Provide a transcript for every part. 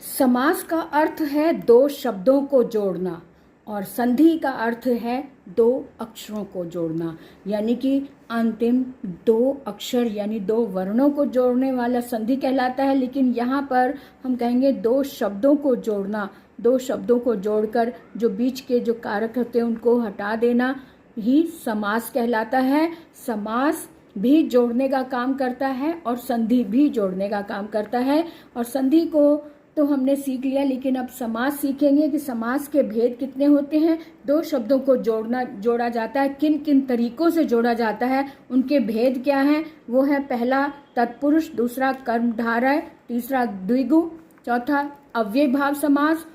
समास का अर्थ है दो शब्दों को जोड़ना और संधि का अर्थ है दो अक्षरों को जोड़ना, यानी कि अंतिम दो अक्षर यानी दो वर्णों को जोड़ने वाला संधि कहलाता है। लेकिन यहाँ पर हम कहेंगे दो शब्दों को जोड़ना, दो शब्दों को जोड़कर जो बीच के जो कारक होते हैं उनको हटा देना ही समास कहलाता है। समास भी जोड़ने का काम करता है और संधि भी जोड़ने का काम करता है। और संधि को तो हमने सीख लिया, लेकिन अब समास सीखेंगे कि समास के भेद कितने होते हैं। दो शब्दों को जोड़ा जाता है, किन किन तरीकों से जोड़ा जाता है, उनके भेद क्या हैं। वो है पहला तत्पुरुष, दूसरा कर्मधारय, तीसरा द्विगु, चौथा अव्ययीभाव समास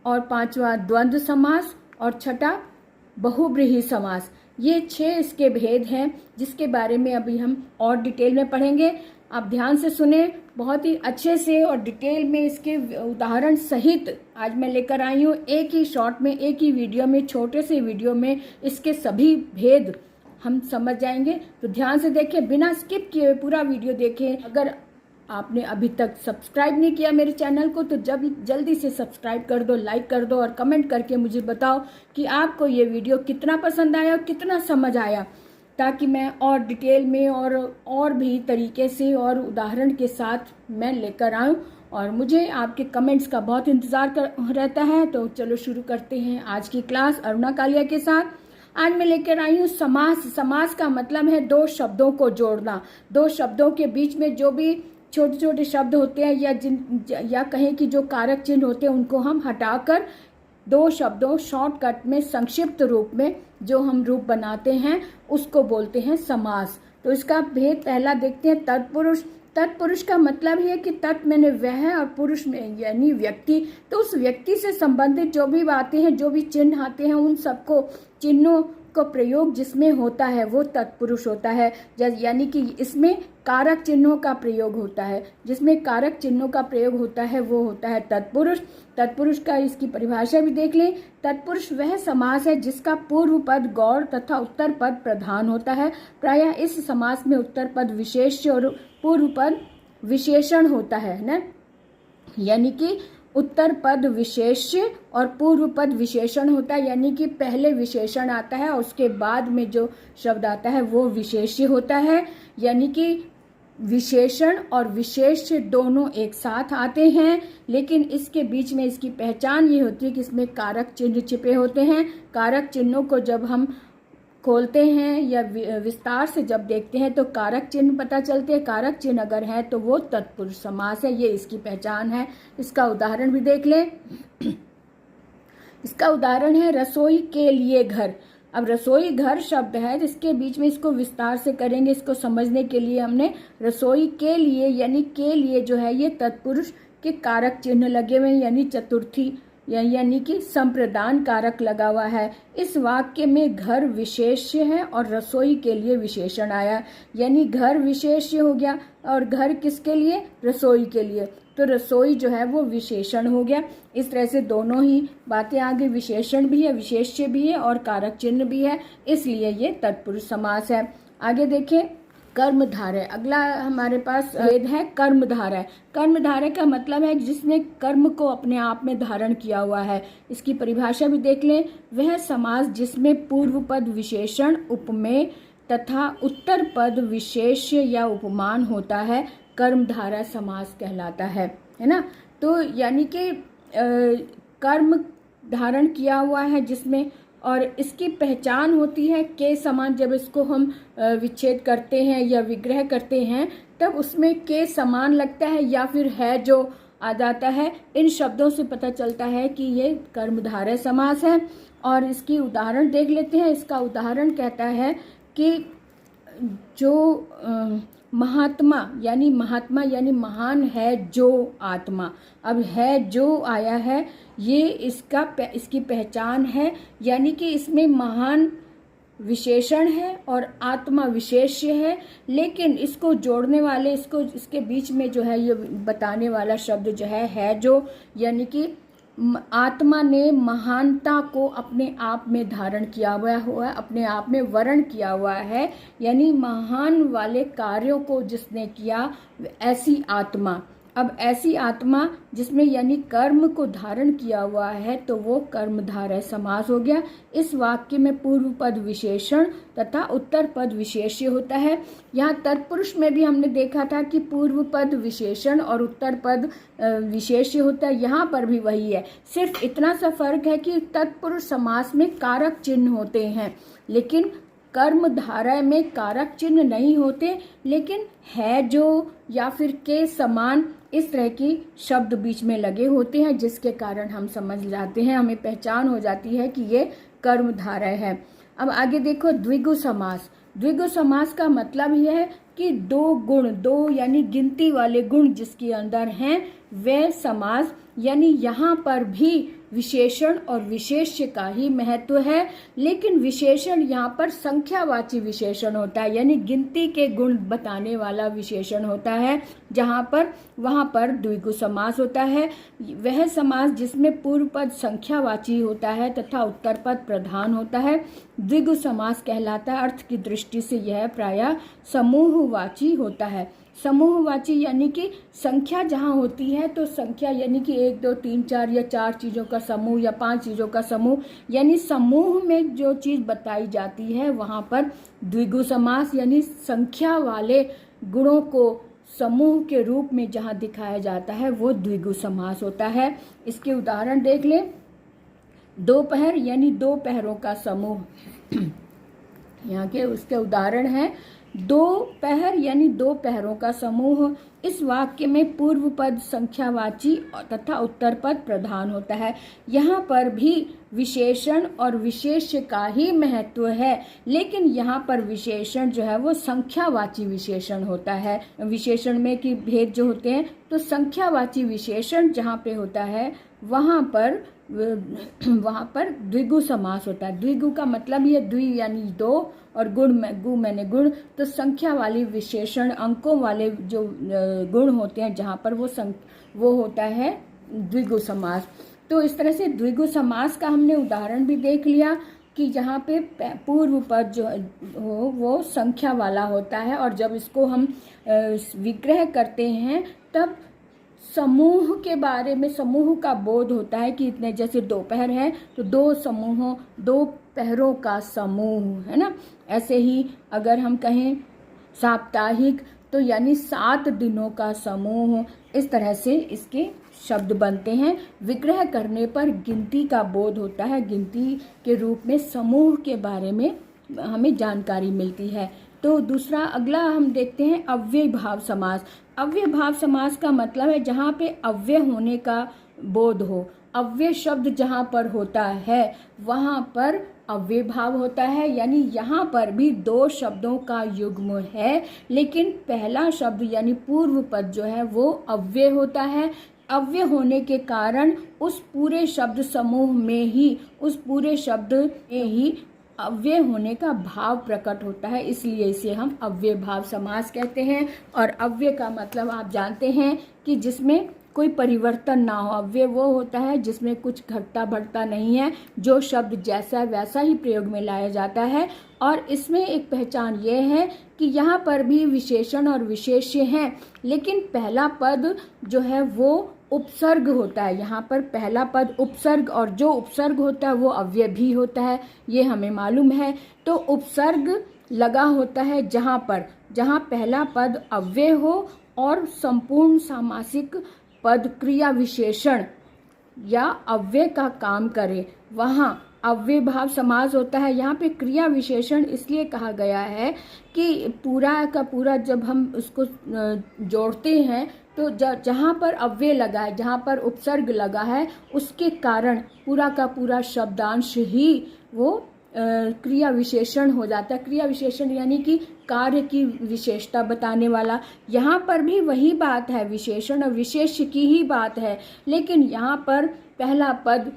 और पांचवा द्वंद्व समास और छठा बहुब्रीहि समास। ये 6 इसके भेद हैं जिसके बारे में अभी हम और डिटेल में पढ़ेंगे। आप ध्यान से सुने, बहुत ही अच्छे से और डिटेल में इसके उदाहरण सहित आज मैं लेकर आई हूँ। एक ही शॉट में, एक ही वीडियो में, छोटे से वीडियो में इसके सभी भेद हम समझ जाएंगे। तो ध्यान से देखें, बिना स्किप किए पूरा वीडियो देखें। अगर आपने अभी तक सब्सक्राइब नहीं किया मेरे चैनल को तो जल्दी से सब्सक्राइब कर दो, लाइक कर दो और कमेंट करके मुझे बताओ कि आपको ये वीडियो कितना पसंद आया और कितना समझ आया, ताकि मैं और डिटेल में और भी तरीके से और उदाहरण के साथ मैं लेकर आऊँ। और मुझे आपके कमेंट्स का बहुत इंतज़ार रहता है। तो चलो शुरू करते हैं आज की क्लास अरुणा कालिया के साथ। आज मैं लेकर आई हूँ समास। समास का मतलब है दो शब्दों को जोड़ना। दो शब्दों के बीच में जो भी छोटे छोटे शब्द होते हैं या कहें कि जो कारक चिन्ह होते हैं उनको हम हटाकर दो शब्दों शॉर्टकट में संक्षिप्त रूप में जो हम रूप बनाते हैं उसको बोलते हैं समास। तो इसका भेद पहला देखते हैं तत्पुरुष। तत्पुरुष का मतलब है कि तत् मैंने वह और पुरुष में यानी व्यक्ति, तो उस व्यक्ति से संबंधित जो भी बातें हैं, जो भी चिन्ह आते हैं, उन सबको चिन्हों को प्रयोग जिसमें होता है वो तत्पुरुष होता है। यानी कि इसमें कारक चिन्हों का प्रयोग होता है, जिसमें कारक चिन्हों का प्रयोग होता है वो होता है तत्पुरुष। तत्पुरुष का इसकी परिभाषा भी देख लें। तत्पुरुष वह समास है जिसका पूर्व पद गौड़ तथा उत्तर पद प्रधान होता है। प्रायः इस समास में उत्तर पद विशेष्य और पूर्व पद विशेषण होता है ना, यानी कि उत्तर पद विशेष्य और पूर्व पद विशेषण होता है। यानी कि पहले विशेषण आता है और उसके बाद में जो शब्द आता है वो विशेष्य होता है। यानी कि विशेषण और विशेष्य दोनों एक साथ आते हैं, लेकिन इसके बीच में इसकी पहचान ये होती है कि इसमें कारक चिन्ह छिपे होते हैं। कारक चिन्हों को जब हम खोलते हैं या विस्तार से जब देखते हैं तो कारक चिन्ह पता चलते हैं। कारक चिन्ह अगर है तो वो तत्पुरुष समास है, ये इसकी पहचान है। इसका उदाहरण भी देख लें। इसका उदाहरण है रसोई के लिए घर। अब रसोई घर शब्द है जिसके बीच में इसको विस्तार से करेंगे। इसको समझने के लिए हमने रसोई के लिए यानी के लिए जो है ये तत्पुरुष के कारक चिन्ह लगे हुए हैं, यानी चतुर्थी यानी कि संप्रदान कारक लगा हुआ है। इस वाक्य में घर विशेष्य है और रसोई के लिए विशेषण आया, यानी घर विशेष्य हो गया और घर किसके लिए, रसोई के लिए, तो रसोई जो है वो विशेषण हो गया। इस तरह से दोनों ही बातें आगे, विशेषण भी है, विशेष्य भी है और कारक चिन्ह भी है, इसलिए ये तत्पुरुष समास है। आगे देखें कर्मधारय। अगला हमारे पास भेद है कर्मधारय। कर्मधारय का मतलब है जिसने कर्म को अपने आप में धारण किया हुआ है। इसकी परिभाषा भी देख लें। वह समास जिसमें पूर्व पद विशेषण उपमेय तथा उत्तर पद विशेष्य या उपमान होता है कर्मधारय समास कहलाता है ना। तो यानी कि कर्म धारण किया हुआ है जिसमें, और इसकी पहचान होती है के समान। जब इसको हम विच्छेद करते हैं या विग्रह करते हैं तब उसमें के समान लगता है या फिर है जो आ जाता है। इन शब्दों से पता चलता है कि ये कर्मधारय समास है। और इसकी उदाहरण देख लेते हैं। इसका उदाहरण कहता है कि जो महात्मा यानी महान है जो आत्मा। अब है जो आया है ये इसकी पहचान है, यानी कि इसमें महान विशेषण है और आत्मा विशेष्य है, लेकिन इसको जोड़ने वाले इसके बीच में जो है ये बताने वाला शब्द जो है जो, यानी कि आत्मा ने महानता को अपने आप में धारण किया हुआ है, अपने आप में वर्ण किया हुआ है, यानी महान वाले कार्यों को जिसने किया ऐसी आत्मा। अब ऐसी आत्मा जिसमें यानी कर्म को धारण किया हुआ है तो वो कर्मधारय समास हो गया। इस वाक्य में पूर्व पद विशेषण तथा उत्तर पद विशेष्य होता है। यहाँ तत्पुरुष में भी हमने देखा था कि पूर्व पद विशेषण और उत्तर पद विशेष्य होता है। यहाँ पर भी वही है, सिर्फ इतना सा फर्क है कि तत्पुरुष समास में कारक चिन्ह होते हैं, लेकिन कर्मधारय में कारक चिन्ह नहीं होते, लेकिन है जो या फिर के समान इस तरह की शब्द बीच में लगे होते हैं, जिसके कारण हम समझ जाते हैं, हमें पहचान हो जाती है कि ये कर्मधारय है। अब आगे देखो द्विगु समास। द्विगु समास का मतलब यह है कि दो गुण, दो यानी गिनती वाले गुण जिसके अंदर हैं वे समास, यानी यहाँ पर भी विशेषण और विशेष्य का ही महत्व है, लेकिन विशेषण यहाँ पर संख्यावाची विशेषण होता है, यानी गिनती के गुण बताने वाला विशेषण होता है। जहाँ पर वहाँ पर द्विगु समास होता है। वह समास जिसमें पूर्व पद संख्यावाची होता है तथा उत्तर पद प्रधान होता है द्विगु समास कहलाता है। अर्थ की दृष्टि से यह प्रायः समूहवाची होता है। समूहवाची यानी कि संख्या जहाँ होती है तो संख्या यानी कि 1 2 3 4 या 4 चीज़ों का समूह या 5 चीज़ों का समूह, यानी समूह में जो चीज़ बताई जाती है वहाँ पर द्विगु समास, यानी संख्या वाले गुणों को समूह के रूप में जहाँ दिखाया जाता है वो द्विगु समास होता है। इसके उदाहरण देख लें। दोपहर यानी दो पहरों का समूह, यहाँ के उसके उदाहरण हैं। दो पहर यानी दो पहरों का समूह। इस वाक्य में पूर्व पद संख्यावाची तथा उत्तर पद प्रधान होता है। यहाँ पर भी विशेषण और विशेष्य का ही महत्व है, लेकिन यहाँ पर विशेषण जो है वो संख्यावाची विशेषण होता है। विशेषण में कि भेद जो होते हैं, तो संख्यावाची विशेषण जहाँ पे होता है वहाँ पर द्विगु समास होता है। द्विगु का मतलब ये द्वि यानी दो और गु मैंने गुण, तो संख्या वाली विशेषण अंकों वाले जो गुण होते हैं जहाँ पर वो होता है द्विगु समास। तो इस तरह से द्विगु समास का हमने उदाहरण भी देख लिया कि जहाँ पे पूर्व पद जो हो वो संख्या वाला होता है, और जब इसको हम विग्रह करते हैं तब समूह के बारे में, समूह का बोध होता है कि इतने, जैसे दोपहर है तो दो समूहों, दो पहरों का समूह है ना। ऐसे ही अगर हम कहें साप्ताहिक तो यानी 7 दिनों का समूह, इस तरह से इसके शब्द बनते हैं। विग्रह करने पर गिनती का बोध होता है, गिनती के रूप में समूह के बारे में हमें जानकारी मिलती है। तो दूसरा अगला हम देखते हैं अव्यय भाव समास। अव्यय भाव समास का मतलब है जहाँ पे अव्यय होने का बोध हो। अव्यय शब्द जहाँ पर होता है वहाँ पर अव्यय भाव होता है, यानी यहाँ पर भी दो शब्दों का युग्म है, लेकिन पहला शब्द यानी पूर्व पद जो है वो अव्यय होता है। अव्यय होने के कारण उस पूरे शब्द समूह में ही, उस पूरे शब्द में ही अव्यय होने का भाव प्रकट होता है, इसलिए इसे हम अव्यय भाव समास कहते हैं। और अव्यय का मतलब आप जानते हैं कि जिसमें कोई परिवर्तन ना हो। अव्यय वो होता है जिसमें कुछ घटता बढ़ता नहीं है, जो शब्द जैसा वैसा ही प्रयोग में लाया जाता है। और इसमें एक पहचान ये है कि यहाँ पर भी विशेषण और विशेष्य हैं, लेकिन पहला पद जो है वो उपसर्ग होता है। यहाँ पर पहला पद उपसर्ग, और जो उपसर्ग होता है वो अव्यय भी होता है, ये हमें मालूम है। तो उपसर्ग लगा होता है जहाँ पहला पद अव्यय हो और संपूर्ण सामासिक पद क्रिया विशेषण या अव्यय का काम करे, वहाँ अव्यय भाव समास होता है। यहाँ पे क्रिया विशेषण इसलिए कहा गया है कि पूरा का पूरा जब हम उसको जोड़ते हैं तो जहाँ पर अव्यय लगा है, जहाँ पर उपसर्ग लगा है, उसके कारण पूरा का पूरा शब्दांश ही वो क्रिया विशेषण हो जाता है। क्रिया विशेषण यानी कि कार्य की विशेषता बताने वाला। यहाँ पर भी वही बात है, विशेषण और विशेष्य की ही बात है, लेकिन यहाँ पर पहला पद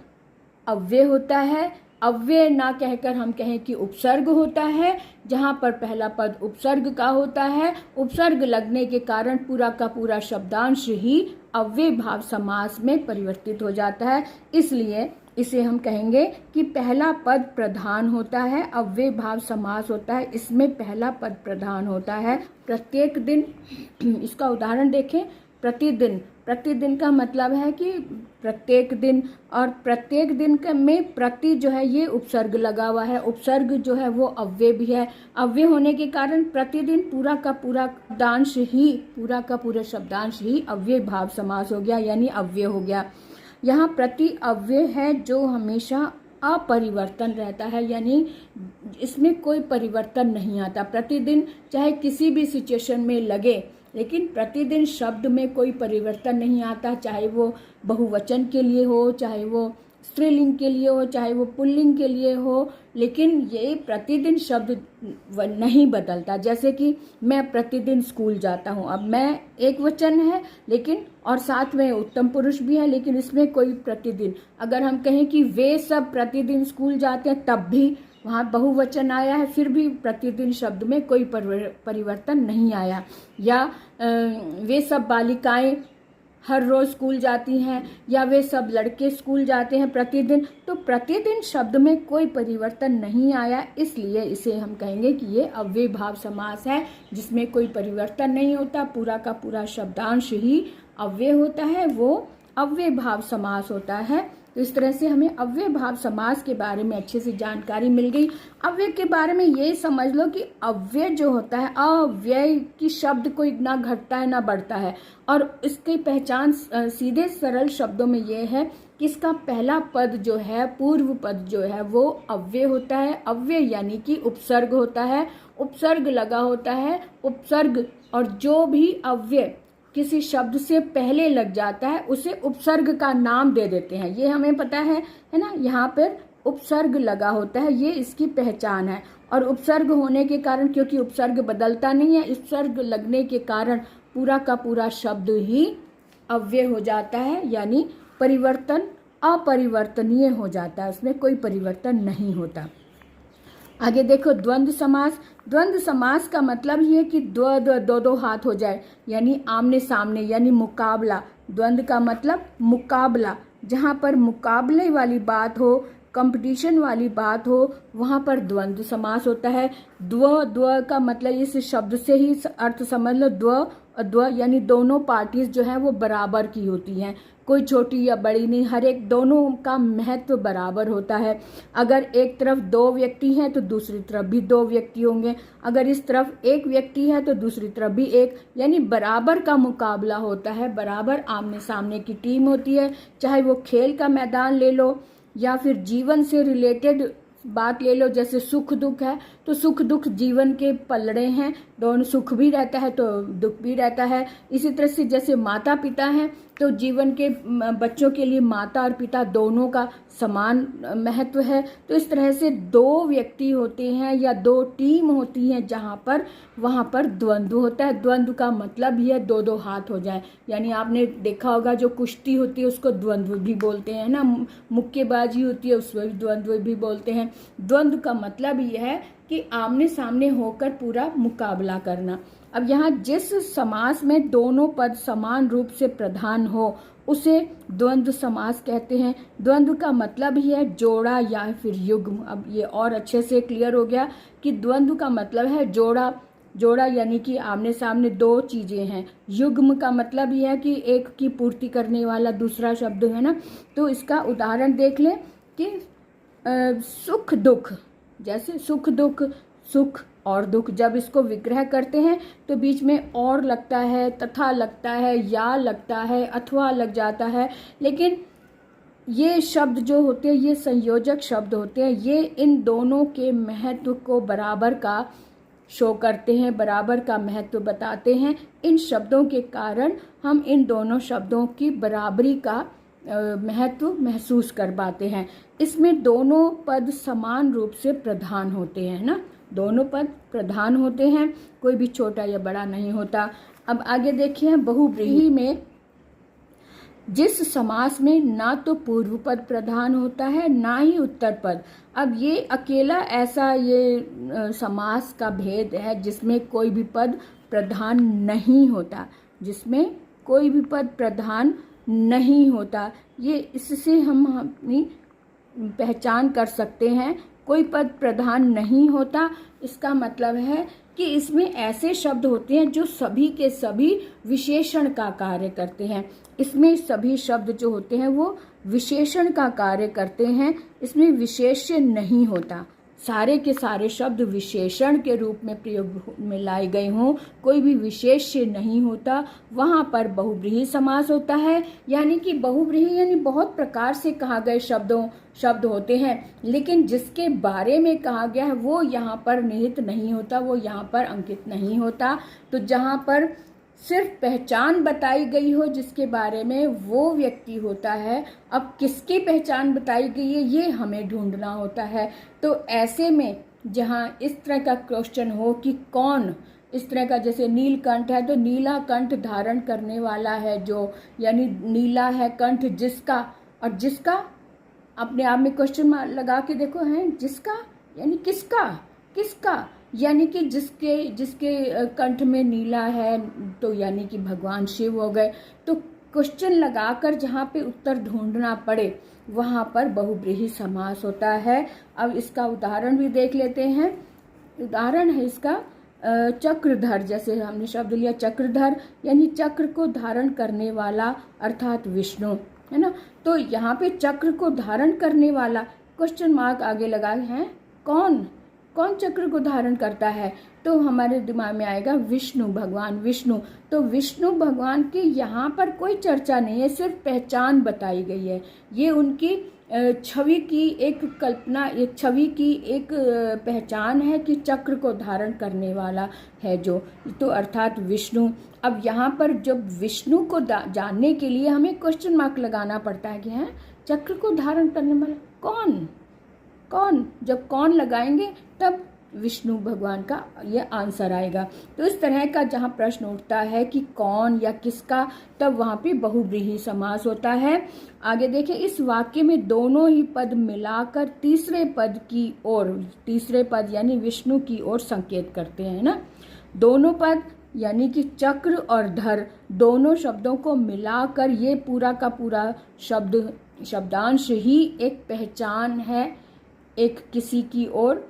अव्यय होता है। अव्यय ना कहकर हम कहें कि उपसर्ग होता है, जहाँ पर पहला पद उपसर्ग का होता है। उपसर्ग लगने के कारण पूरा का पूरा शब्दांश ही अव्यय भाव समास में परिवर्तित हो जाता है, इसलिए इसे हम कहेंगे कि पहला पद प्रधान होता है। अव्यय भाव समास होता है, इसमें पहला पद प्रधान होता है। प्रत्येक दिन, इसका उदाहरण देखें, प्रतिदिन, प्रतिदिन का मतलब है कि प्रत्येक दिन, और प्रत्येक दिन के में प्रति जो है ये उपसर्ग लगा हुआ है। उपसर्ग जो है वो अव्यय भी है। अव्यय होने के कारण प्रतिदिन पूरा का पूरा शब्दांश ही, पूरा का पूरा शब्दांश ही अव्यय भाव समास हो गया, यानी अव्यय हो गया। यहाँ प्रति अव्यय है जो हमेशा अपरिवर्तन रहता है, यानी इसमें कोई परिवर्तन नहीं आता। प्रतिदिन चाहे किसी भी सिचुएशन में लगे, लेकिन प्रतिदिन शब्द में कोई परिवर्तन नहीं आता, चाहे वो बहुवचन के लिए हो, चाहे वो स्त्रीलिंग के लिए हो, चाहे वो पुल्लिंग के लिए हो, लेकिन ये प्रतिदिन शब्द नहीं बदलता। जैसे कि मैं प्रतिदिन स्कूल जाता हूँ, अब मैं एक वचन है लेकिन, और साथ में उत्तम पुरुष भी है, लेकिन इसमें कोई प्रतिदिन, अगर हम कहें कि वे सब प्रतिदिन स्कूल जाते हैं, तब भी वहाँ बहुवचन आया है, फिर भी प्रतिदिन शब्द में कोई परिवर्तन नहीं आया। या वे सब बालिकाएं हर रोज स्कूल जाती हैं, या वे सब लड़के स्कूल जाते हैं प्रतिदिन, तो प्रतिदिन शब्द में कोई परिवर्तन नहीं आया, इसलिए इसे हम कहेंगे कि ये अव्यय भाव समास है, जिसमें कोई परिवर्तन नहीं होता, पूरा का पूरा शब्दांश ही अव्यय होता है, वो अव्यय भाव समास होता है। तो इस तरह से हमें अव्यय भाव समास के बारे में अच्छे से जानकारी मिल गई। अव्यय के बारे में ये समझ लो कि अव्यय जो होता है, अव्यय की शब्द कोई ना घटता है ना बढ़ता है, और इसकी पहचान सीधे सरल शब्दों में ये है कि इसका पहला पद जो है, पूर्व पद जो है, वो अव्यय होता है। अव्यय यानी कि उपसर्ग होता है, उपसर्ग लगा होता है। उपसर्ग, और जो भी अव्यय किसी शब्द से पहले लग जाता है उसे उपसर्ग का नाम दे देते हैं, ये हमें पता है ना। यहाँ पर उपसर्ग लगा होता है, ये इसकी पहचान है। और उपसर्ग होने के कारण, क्योंकि उपसर्ग बदलता नहीं है, उपसर्ग लगने के कारण पूरा का पूरा शब्द ही अव्यय हो जाता है, यानी परिवर्तन अपरिवर्तनीय हो जाता है, उसमें कोई परिवर्तन नहीं होता। आगे देखो द्वंद्व समास। द्वंद्व समास का मतलब ये है कि दो दो हाथ हो जाए, यानी आमने सामने, यानी मुकाबला। द्वंद्व का मतलब मुकाबला, जहाँ पर मुकाबले वाली बात हो, कंपटीशन वाली बात हो, वहाँ पर द्वंद्व समास होता है। द्व का मतलब इस शब्द से ही अर्थ समझ लो, द्व यानी दोनों पार्टीज जो है वो बराबर की होती हैं, कोई छोटी या बड़ी नहीं, हर एक दोनों का महत्व बराबर होता है। अगर एक तरफ दो व्यक्ति हैं तो दूसरी तरफ भी दो व्यक्ति होंगे, अगर इस तरफ एक व्यक्ति है तो दूसरी तरफ भी एक, यानी बराबर का मुकाबला होता है, बराबर आमने सामने की टीम होती है। चाहे वो खेल का मैदान ले लो या फिर जीवन से रिलेटेड बात ले लो, जैसे सुख दुख है, तो सुख दुख जीवन के पलड़े हैं, दोनों सुख भी रहता है तो दुख भी रहता है। इसी तरह से जैसे माता पिता हैं, तो जीवन के बच्चों के लिए माता और पिता दोनों का समान महत्व है। तो इस तरह से दो व्यक्ति होते हैं या दो टीम होती हैं जहाँ पर, वहाँ पर द्वंद्व होता है। द्वंद्व का मतलब ही है दो दो हाथ हो जाए, यानी आपने देखा होगा जो कुश्ती होती है उसको द्वंद्व भी बोलते हैं ना, मुक्केबाजी होती है उसको भी द्वंद्व भी बोलते हैं। द्वंद्व का मतलब यह है कि आमने सामने होकर पूरा मुकाबला करना। अब यहाँ जिस समास में दोनों पद समान रूप से प्रधान हो उसे द्वंद्व समास कहते हैं। द्वंद्व का मतलब ही है जोड़ा या फिर युग्म। अब ये और अच्छे से क्लियर हो गया कि द्वंद्व का मतलब है जोड़ा, जोड़ा यानी कि आमने सामने दो चीजें हैं। युग्म का मतलब यह है कि एक की पूर्ति करने वाला दूसरा शब्द है ना। तो इसका उदाहरण देख लें कि सुख दुख, जैसे सुख दुख, सुख और दुख, जब इसको विग्रह करते हैं तो बीच में और लगता है, तथा लगता है, या लगता है, अथवा लग जाता है, लेकिन ये शब्द जो होते हैं ये संयोजक शब्द होते हैं, ये इन दोनों के महत्व को बराबर का शो करते हैं, बराबर का महत्व बताते हैं। इन शब्दों के कारण हम इन दोनों शब्दों की बराबरी का महत्व महसूस कर पाते हैं। इसमें दोनों पद समान रूप से प्रधान होते हैं ना, दोनों पद प्रधान होते हैं, कोई भी छोटा या बड़ा नहीं होता। अब आगे देखिए बहुव्रीहि में जिस समास में ना तो पूर्व पद प्रधान होता है ना ही उत्तर पद। अब ये अकेला ऐसा ये समास का भेद है जिसमें कोई भी पद प्रधान नहीं होता, जिसमें कोई भी पद प्रधान नहीं होता। ये इससे हम अपनी पहचान कर सकते हैं। कोई पद प्रधान नहीं होता, इसका मतलब है कि इसमें ऐसे शब्द होते हैं जो सभी के सभी विशेषण का कार्य करते हैं। इसमें सभी शब्द जो होते हैं वो विशेषण का कार्य करते हैं, इसमें विशेष्य नहीं होता। सारे के सारे शब्द विशेषण के रूप में प्रयोग में लाए गए हों, कोई भी विशेष्य नहीं होता, वहाँ पर बहुब्रीहि समास होता है। यानी कि बहुब्रीहि यानी बहुत प्रकार से कहा गए शब्द होते हैं, लेकिन जिसके बारे में कहा गया है वो यहाँ पर निहित नहीं होता, वो यहाँ पर अंकित नहीं होता। तो जहाँ पर सिर्फ पहचान बताई गई हो जिसके बारे में, वो व्यक्ति होता है। अब किसकी पहचान बताई गई है ये हमें ढूंढना होता है। तो ऐसे में जहाँ इस तरह का क्वेश्चन हो कि कौन, इस तरह का जैसे नीलकंठ है तो नीला कंठ धारण करने वाला है जो, यानी नीला है कंठ जिसका, और जिसका अपने आप में क्वेश्चन मार्क लगा के देखो, है जिसका यानी किसका, किसका यानी कि जिसके कंठ में नीला है तो यानी कि भगवान शिव हो गए। तो क्वेश्चन लगाकर जहाँ पे उत्तर ढूंढना पड़े वहाँ पर बहुब्रीहि समास होता है। अब इसका उदाहरण भी देख लेते हैं। उदाहरण है इसका चक्रधर, जैसे हमने शब्द लिया चक्रधर, यानी चक्र को धारण करने वाला अर्थात विष्णु, है ना। तो यहाँ पे चक्र को धारण करने वाला क्वेश्चन मार्क आगे लगा है, कौन कौन चक्र को धारण करता है, तो हमारे दिमाग में आएगा विष्णु, भगवान विष्णु। तो विष्णु भगवान की यहाँ पर कोई चर्चा नहीं है, सिर्फ पहचान बताई गई है। ये उनकी छवि की एक कल्पना, एक छवि की एक पहचान है कि चक्र को धारण करने वाला है जो, तो अर्थात विष्णु। अब यहाँ पर जब विष्णु को जानने के लिए हमें क्वेश्चन मार्क लगाना पड़ता है कि हैं चक्र को धारण करने वाला कौन, कौन, जब कौन लगाएंगे तब विष्णु भगवान का ये आंसर आएगा। तो इस तरह का जहाँ प्रश्न उठता है कि कौन या किसका, तब वहाँ पे बहुब्रीहि समास होता है। आगे देखें, इस वाक्य में दोनों ही पद मिलाकर तीसरे पद की ओर, तीसरे पद यानी विष्णु की ओर संकेत करते हैं ना। दोनों पद यानी कि चक्र और धर, दोनों शब्दों को मिलाकर ये पूरा का पूरा शब्दांश ही एक पहचान है, एक किसी की ओर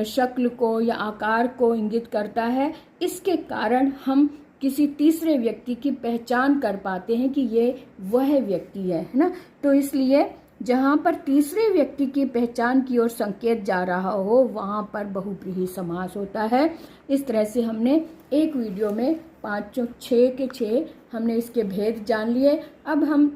शक्ल को या आकार को इंगित करता है। इसके कारण हम किसी तीसरे व्यक्ति की पहचान कर पाते हैं कि ये वह व्यक्ति है ना। तो इसलिए जहाँ पर तीसरे व्यक्ति की पहचान की ओर संकेत जा रहा हो वहाँ पर बहुब्रीहि समास होता है। इस तरह से हमने एक वीडियो में 6 के 6 हमने इसके भेद जान लिए। अब हम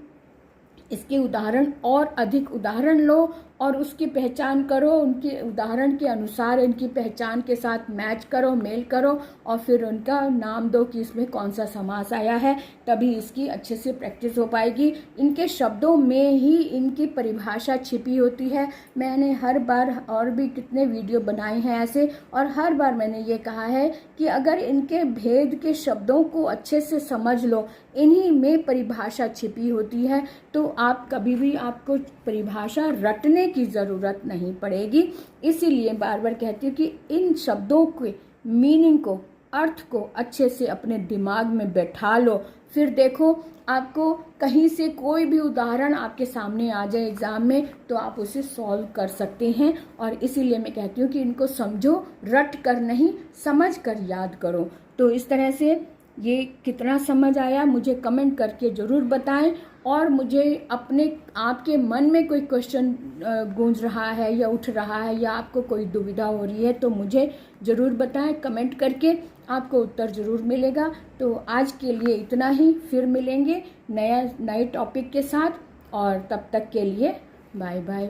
इसके उदाहरण और अधिक उदाहरण लो और उसकी पहचान करो, उनके उदाहरण के अनुसार इनकी पहचान के साथ मैच करो, मेल करो, और फिर उनका नाम दो कि इसमें कौन सा समास आया है। तभी इसकी अच्छे से प्रैक्टिस हो पाएगी। इनके शब्दों में ही इनकी परिभाषा छिपी होती है। मैंने हर बार और भी कितने वीडियो बनाए हैं ऐसे, और हर बार मैंने ये कहा है कि अगर इनके भेद के शब्दों को अच्छे से समझ लो, इन्हीं में परिभाषा छिपी होती है, तो आप कभी भी आपको परिभाषा रटने की ज़रूरत नहीं पड़ेगी। इसीलिए बार बार कहती हूँ कि इन शब्दों के मीनिंग को, अर्थ को अच्छे से अपने दिमाग में बैठा लो। फिर देखो आपको कहीं से कोई भी उदाहरण आपके सामने आ जाए एग्ज़ाम में तो आप उसे सॉल्व कर सकते हैं। और इसीलिए मैं कहती हूँ कि इनको समझो, रट कर नहीं, समझ कर याद करो। तो इस तरह से ये कितना समझ आया मुझे कमेंट करके ज़रूर बताएं। और मुझे अपने आपके मन में कोई क्वेश्चन गूंज रहा है या उठ रहा है या आपको कोई दुविधा हो रही है तो मुझे ज़रूर बताएं कमेंट करके, आपको उत्तर ज़रूर मिलेगा। तो आज के लिए इतना ही, फिर मिलेंगे नए टॉपिक के साथ, और तब तक के लिए बाय बाय।